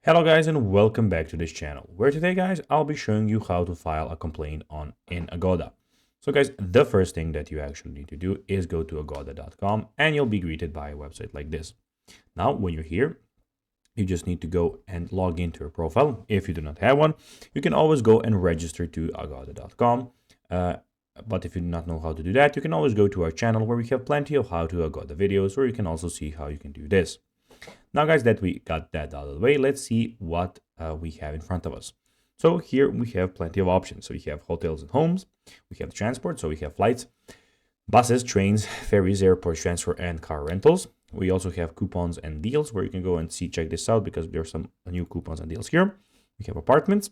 Hello guys and welcome back to this channel, where today guys I'll be showing you how to file a complaint in Agoda. So guys, the first thing that you actually need to do is go to agoda.com and you'll be greeted by a website like this. Now when you're here, you just need to go and log into your profile. If you do not have one, you can always go and register to agoda.com. But if you do not know how to do that, you can always go to our channel where we have plenty of how to Agoda videos where you can also see how you can do this. Now guys, that we got that out of the way, let's see what we have in front of us. So here we have plenty of options. So we have hotels and homes, we have transport, so we have flights, buses, trains, ferries, airport transfer, and car rentals. We also have coupons and deals where you can go and check this out because there are some new coupons and deals here. We have apartments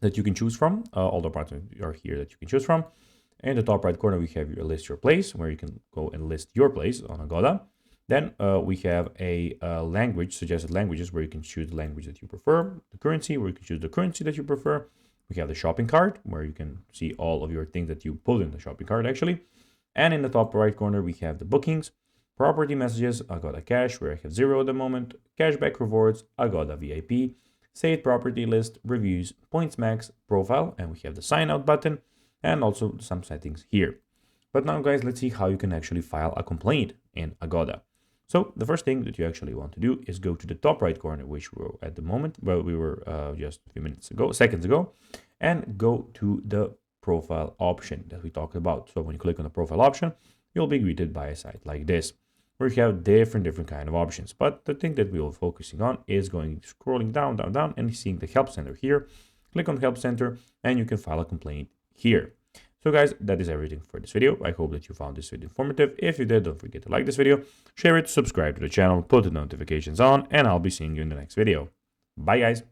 that you can choose from. All the apartments are here that you can choose from. In the top right corner, we have your list your place where you can go and list your place on Agoda. Then we have a language, suggested languages, where you can choose the language that you prefer, the currency, where you can choose the currency that you prefer. We have the shopping cart, where you can see all of your things that you put in the shopping cart, actually. And in the top right corner, we have the bookings, property messages, Agoda Cash, where I have 0 at the moment, cashback rewards, Agoda VIP, saved property list, reviews, points max, profile, and we have the sign out button, and also some settings here. But now, guys, let's see how you can actually file a complaint in Agoda. So the first thing that you actually want to do is go to the top right corner, which we're at the moment, well, we were just a few seconds ago, and go to the profile option that we talked about. So when you click on the profile option, you'll be greeted by a site like this, where you have different kind of options. But the thing that we will focusing on is scrolling down, and seeing the help center here. Click on help center, and you can file a complaint here. So guys, that is everything for this video. I hope that you found this video informative. If you did, don't forget to like this video, share it, subscribe to the channel, put the notifications on, and I'll be seeing you in the next video. Bye guys.